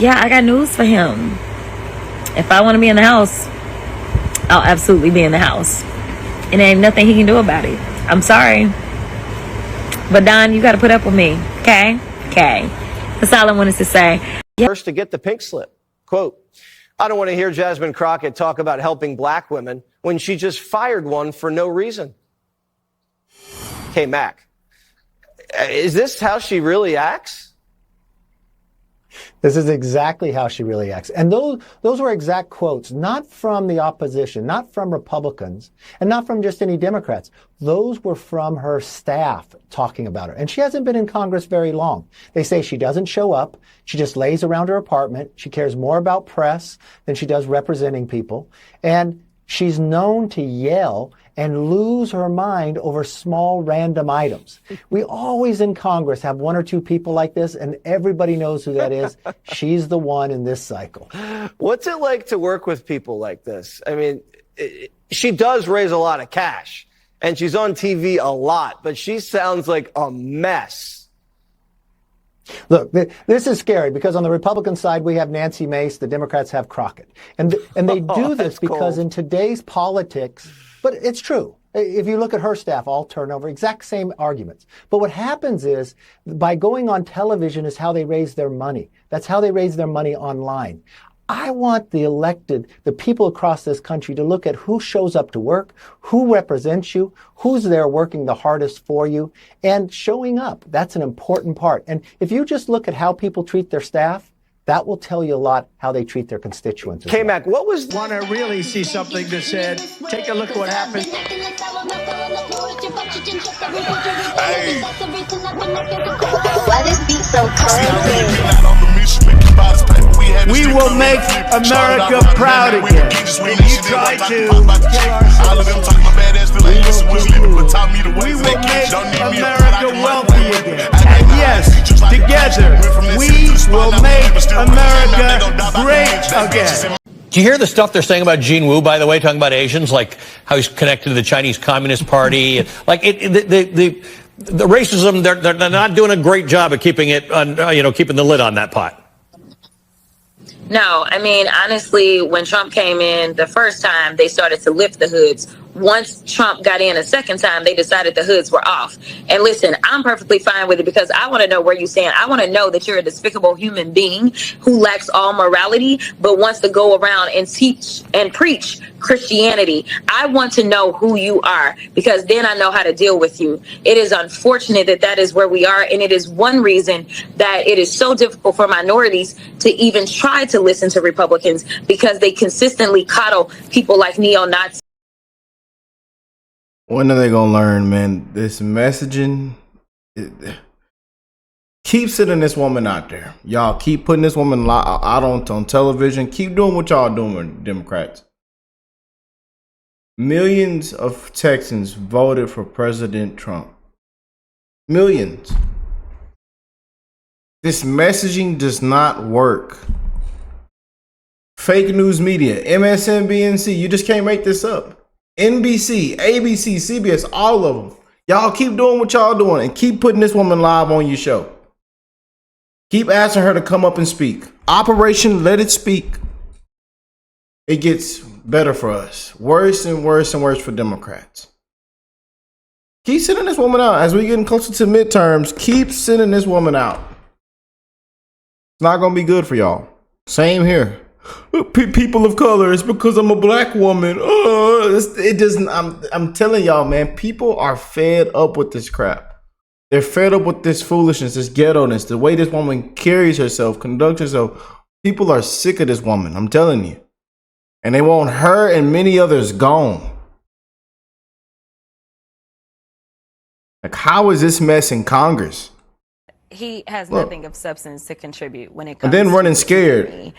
Yeah, I got news for him. If I want to be in the house, I'll absolutely be in the house. And there ain't nothing he can do about it. I'm sorry. But Don, you got to put up with me. Okay? Okay. That's all I wanted to say. First to get the pink slip. Quote, I don't want to hear Jasmine Crockett talk about helping black women when she just fired one for no reason. K. Mac, is this how she really acts? This is exactly how she really acts. And those were exact quotes, not from the opposition, not from Republicans, and not from just any Democrats. Those were from her staff talking about her. And she hasn't been in Congress very long. They say she doesn't show up. She just lays around her apartment. She cares more about press than she does representing people. And she's known to yell and lose her mind over small random items. We always in Congress have one or two people like this, and everybody knows who that is. She's the one in this cycle. What's it like to work with people like this? I mean, she does raise a lot of cash, and she's on TV a lot, but she sounds like a mess. Look, this is scary because on the Republican side, we have Nancy Mace, the Democrats have Crockett. And they do this because in today's politics, but it's true. If you look at her staff, all turnover, exact same arguments. But what happens is by going on television is how they raise their money. That's how they raise their money online. I want the elected, the people across this country to look at who shows up to work, who represents you, who's there working the hardest for you, and showing up. That's an important part. And if you just look at how people treat their staff, that will tell you a lot how they treat their constituents. K-Mac, what was... Want to really see something that said, take a look at what happened. Hey. Why this beat so cold? We will make America proud again. And you try to kill our we will make America wealthy again. And yes, together, we will make America great again. Do you hear the stuff they're saying about Gene Wu, by the way, talking about Asians, like how he's connected to the Chinese Communist Party? Like the racism, they're not doing a great job of keeping it, keeping the lid on that pot. No, I mean, honestly, when Trump came in the first time, they started to lift the hoods. Once Trump got in a second time, they decided the hoods were off. And listen, I'm perfectly fine with it because I want to know where you stand. I want to know that you're a despicable human being who lacks all morality, but wants to go around and teach and preach Christianity. I want to know who you are because then I know how to deal with you. It is unfortunate that that is where we are. And it is one reason that it is so difficult for minorities to even try to listen to Republicans because they consistently coddle people like neo-Nazis. When are they gonna learn, man? This messaging, keep sending this woman out there. Y'all keep putting this woman out on television. Keep doing what y'all doing, Democrats. Millions of Texans voted for President Trump. Millions. This messaging does not work. Fake news media, MSNBC, you just can't make this up. NBC, ABC, CBS, all of them. Y'all keep doing what y'all doing and keep putting this woman live on your show. Keep asking her to come up and speak. Operation Let It Speak. It gets better for us. Worse and worse and worse for Democrats. Keep sending this woman out. As we're getting closer to midterms, keep sending this woman out. It's not going to be good for y'all. Same here. People of color, it's because I'm a black woman. It doesn't. I'm telling y'all, man, people are fed up with this crap. They're fed up with this foolishness, this ghetto-ness, the way this woman carries herself, conducts herself. People are sick of this woman, I'm telling you. And they want her and many others gone. Like, how is this mess in Congress? He has nothing of substance to contribute when it comes and then running to scared. me.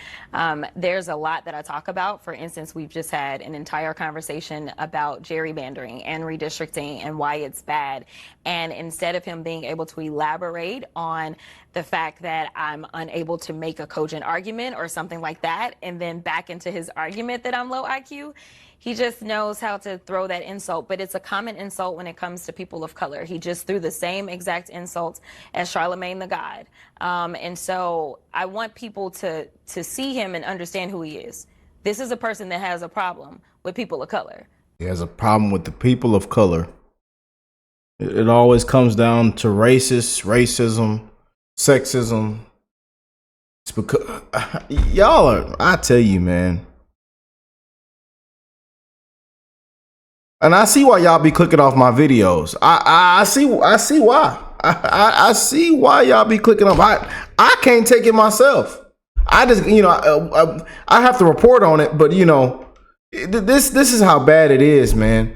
There's a lot that I talk about. For instance, we've just had an entire conversation about gerrymandering and redistricting and why it's bad. And instead of him being able to elaborate on the fact that I'm unable to make a cogent argument or something like that, and then back into his argument that I'm low IQ, he just knows how to throw that insult. But it's a common insult when it comes to people of color. He just threw the same exact insults as Charlemagne the God. And so I want people to see him and understand who he is. This is a person that has a problem with people of color. He has a problem with the people of color. It always comes down to racism, sexism. It's because y'all are, I tell you, man. And I see why y'all be clicking off my videos. I see why. I see why y'all be clicking off. I can't take it myself. I just, I have to report on it, but this is how bad it is, man.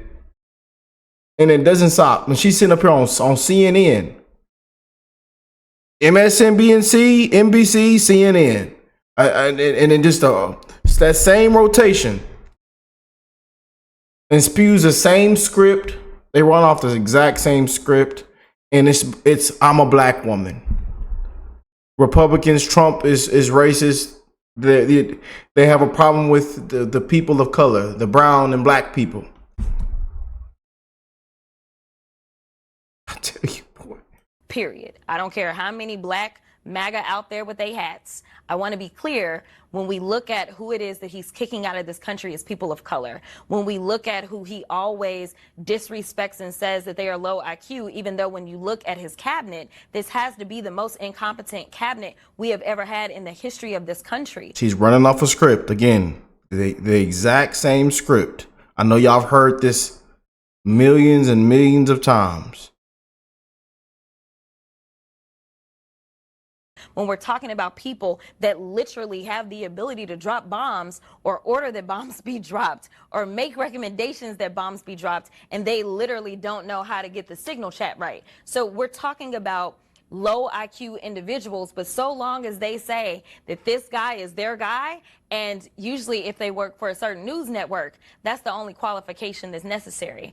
And it doesn't stop. When she's sitting up here on CNN, MSNBC, NBC, CNN, and then just it's that same rotation. And spews the same script. They run off the exact same script, and it's I'm a black woman. Republicans, Trump is racist. They have a problem with the people of color, the brown and black people. I tell you, boy. Period. I don't care how many black MAGA out there with their hats. I want to be clear, when we look at who it is that he's kicking out of this country as people of color, when we look at who he always disrespects and says that they are low IQ, even though when you look at his cabinet, this has to be the most incompetent cabinet we have ever had in the history of this country. She's running off a script again, the exact same script. I know y'all have heard this millions and millions of times. When we're talking about people that literally have the ability to drop bombs or order that bombs be dropped or make recommendations that bombs be dropped, and they literally don't know how to get the signal chat right. So we're talking about low IQ individuals, but so long as they say that this guy is their guy, and usually if they work for a certain news network, that's the only qualification that's necessary.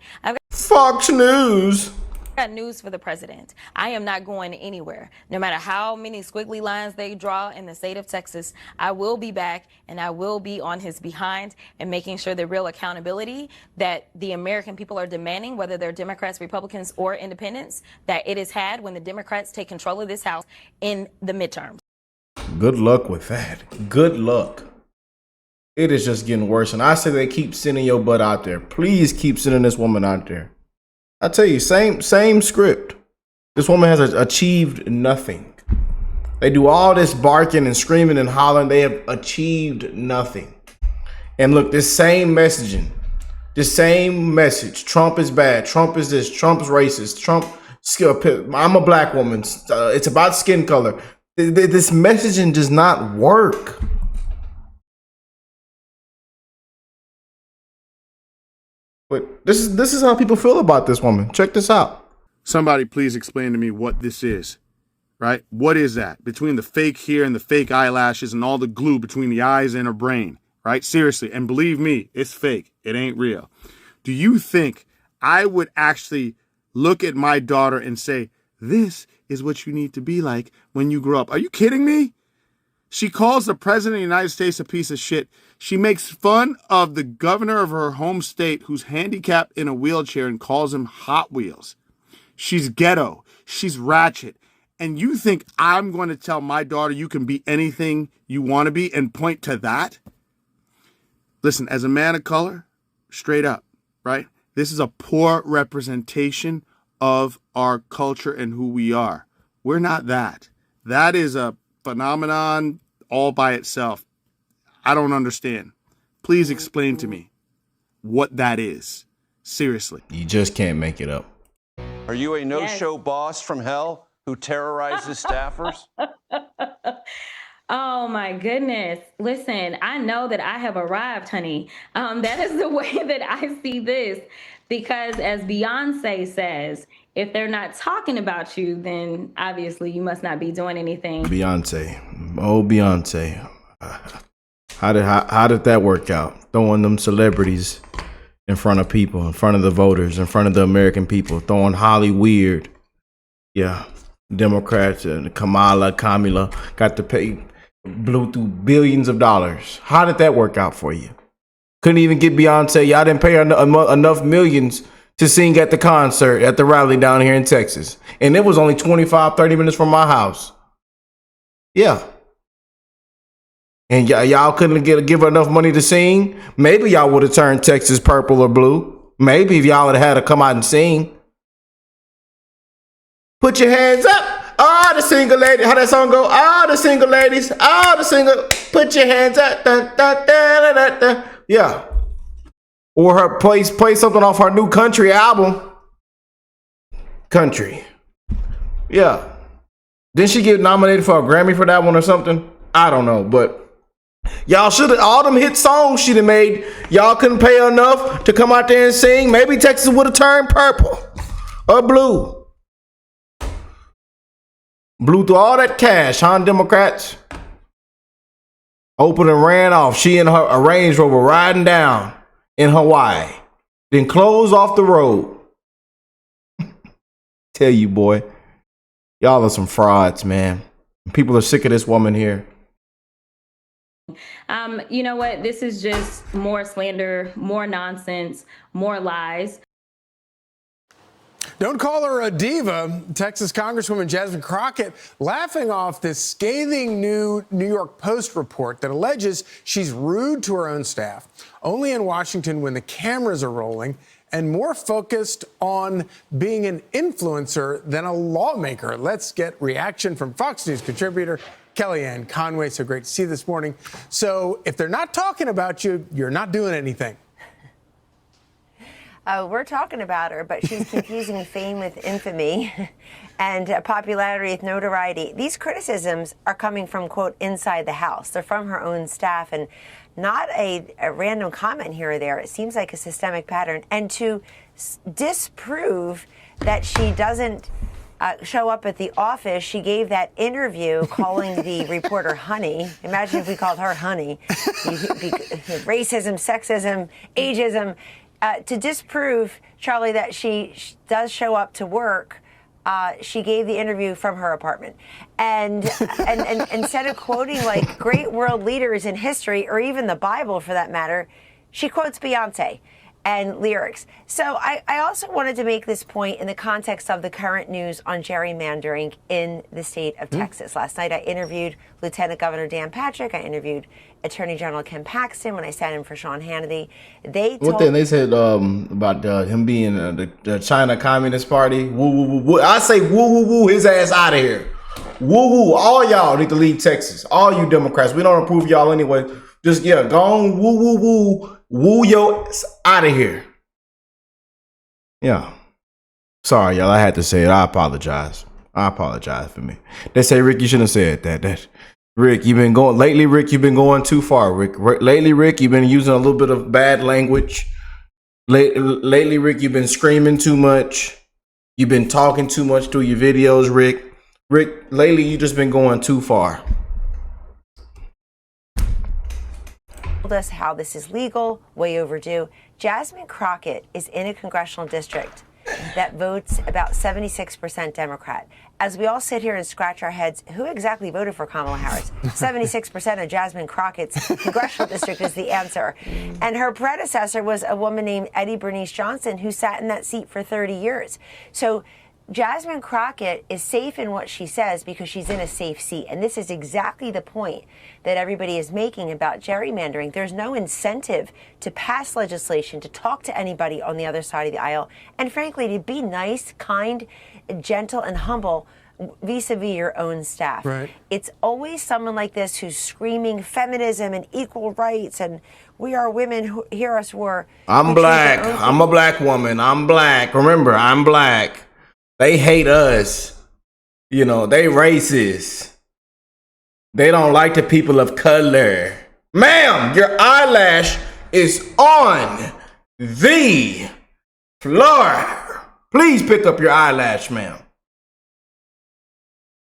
Fox News. Got news for the president. I am not going anywhere. No matter how many squiggly lines they draw in the state of Texas, I will be back, and I will be on his behind and making sure the real accountability that the American people are demanding, whether they're Democrats, Republicans, or independents, that it is had when the Democrats take control of this House in the midterms. Good luck with that. Good luck. It is just getting worse. And I say they keep sending your butt out there. Please keep sending this woman out there. I tell you, same script. This woman has achieved nothing. They do all this barking and screaming and hollering. They have achieved nothing. And look, this same messaging, this same message. Trump is bad. Trump is this. Trump is racist. Trump, I'm a black woman. It's about skin color. This messaging does not work. But this is how people feel about this woman. Check this out. Somebody please explain to me what this is, right? What is that? Between the fake hair and the fake eyelashes and all the glue between the eyes and her brain, right? Seriously. And believe me, it's fake. It ain't real. Do you think I would actually look at my daughter and say, this is what you need to be like when you grow up? Are you kidding me? She calls the president of the United States a piece of shit. She makes fun of the governor of her home state who's handicapped in a wheelchair and calls him Hot Wheels. She's ghetto. She's ratchet. And you think I'm going to tell my daughter you can be anything you want to be and point to that? Listen, as a man of color, straight up, right? This is a poor representation of our culture and who we are. We're not that. That is a phenomenon all by itself. I don't understand. Please explain to me what that is. Seriously. You just can't make it up. Are you a no-show boss from hell who terrorizes staffers? Oh my goodness. Listen, I know that I have arrived, honey. That is the way that I see this, because as Beyonce says, if they're not talking about you, then obviously you must not be doing anything. Beyonce. Oh, Beyonce. How did that work out? Throwing them celebrities in front of people, in front of the voters, in front of the American people, throwing Holly Weird. Yeah, Democrats and Kamala got to pay, blew through billions of dollars. How did that work out for you? Couldn't even get Beyonce. Y'all didn't pay her enough millions to sing at the concert, at the rally down here in Texas. And it was only 25, 30 minutes from my house. Yeah. And y'all couldn't give her enough money to sing. Maybe y'all would have turned Texas purple or blue. Maybe if y'all had her come out and sing. Put your hands up. All the single ladies. How that song go? All the single ladies. All the single. Put your hands up. Dun, dun, dun, dun, dun. Yeah. Or her play something off her new country album. Country. Yeah. Didn't she get nominated for a Grammy for that one or something? I don't know, but y'all should have, all them hit songs she'd have made, y'all couldn't pay her enough to come out there and sing. Maybe Texas would have turned purple or blue. Blew through all that cash, huh, Democrats? Opened and ran off. She and her a Range Rover riding down in Hawaii. Then closed off the road. Tell you, boy, y'all are some frauds, man. People are sick of this woman here. You know what? This is just more slander, more nonsense, more lies. Don't call her a diva. Texas Congresswoman Jasmine Crockett laughing off this scathing new New York Post report that alleges she's rude to her own staff, only in Washington when the cameras are rolling, and more focused on being an influencer than a lawmaker. Let's get reaction from Fox News contributor Kellyanne Conway. So great to see you this morning. So if they're not talking about you, you're not doing anything. We're talking about her, but she's confusing fame with infamy and popularity with notoriety. These criticisms are coming from, quote, inside the House. They're from her own staff and not a random comment here or there. It seems like a systemic pattern. And to disprove that she doesn't show up at the office, she gave that interview calling the reporter honey. Imagine if we called her honey. Racism, sexism, ageism. To disprove, Charlie, that she does show up to work, she gave the interview from her apartment. And instead of quoting like great world leaders in history, or even the Bible for that matter, she quotes Beyonce and lyrics. So I also wanted to make this point in the context of the current news on gerrymandering in the state of Texas. Last night I interviewed Lieutenant Governor Dan Patrick. I interviewed Attorney General Ken Paxton when I sat in for Sean Hannity. They said about him being the China Communist Party. Woo, woo, woo, woo. I say woo, woo, woo, his ass out of here. Woo, woo. All y'all need to leave Texas. All you Democrats. We don't approve y'all anyway. Just, yeah, go on, woo, woo, woo. Woo yo out of here. Yeah. Sorry, y'all. I had to say it. I apologize. For me. They say, Rick, you shouldn't have said that. Rick, you've been going too far, Rick. Lately, Rick, you've been using a little bit of bad language. Lately, Rick, you've been screaming too much. You've been talking too much through your videos, Rick. Rick, lately, you just been going too far. Us how this is legal, way overdue. Jasmine Crockett is in a congressional district that votes about 76% Democrat. As we all sit here and scratch our heads, who exactly voted for Kamala Harris? 76% of Jasmine Crockett's congressional district is the answer. And her predecessor was a woman named Eddie Bernice Johnson, who sat in that seat for 30 years. So Jasmine Crockett is safe in what she says because she's in a safe seat. And this is exactly the point that everybody is making about gerrymandering. There's no incentive to pass legislation, to talk to anybody on the other side of the aisle, and frankly, to be nice, kind, gentle, and humble vis-a-vis your own staff. Right. It's always someone like this who's screaming feminism and equal rights and we are women, who hear us war. I'm black. I'm a black woman. I'm black. Remember, I'm black. They hate us. You know, they racist. They don't like the people of color. Ma'am, your eyelash is on the floor. Please pick up your eyelash, ma'am.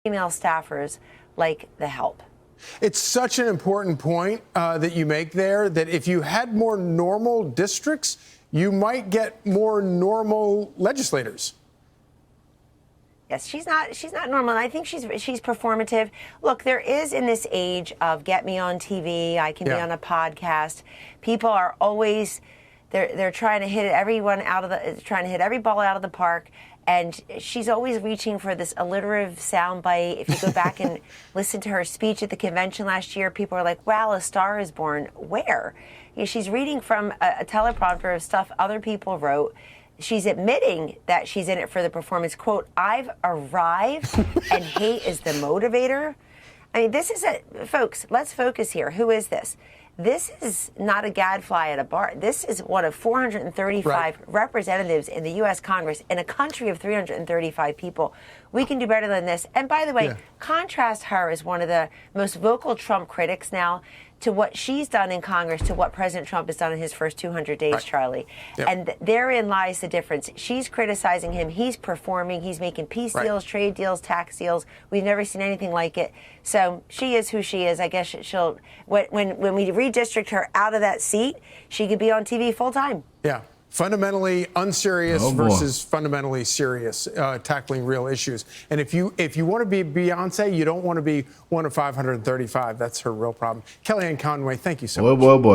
Female staffers like the help. It's such an important point that you make there, that if you had more normal districts, you might get more normal legislators. Yes, she's not normal, and I think she's performative. Look, there is, in this age of get me on TV, I can be on a podcast, people are always they're trying to hit every ball out of the park. And she's always reaching for this alliterative soundbite. If you go back and listen to her speech at the convention last year, people are like, wow, a star is born. Where? You know, she's reading from a teleprompter of stuff other people wrote. She's admitting that she's in it for the performance. Quote, I've arrived and hate is the motivator. I mean, this is folks, let's focus here. Who is this? This is not a gadfly at a bar. This is one of 435 representatives in the U.S. Congress in a country of 335 people. We can do better than this. And by the way, contrast her as one of the most vocal Trump critics now to what she's done in Congress to what President Trump has done in his first 200 days, Charlie. And therein lies the difference. She's criticizing him. He's performing. He's making peace deals, trade deals, tax deals. We've never seen anything like it. So she is who she is. I guess she'll, when we redistrict her out of that seat, she could be on TV full time. Yeah. Fundamentally unserious versus fundamentally serious, tackling real issues. And if you want to be Beyonce, you don't want to be one of 535. That's her real problem. Kellyanne Conway, thank you so much. Boy.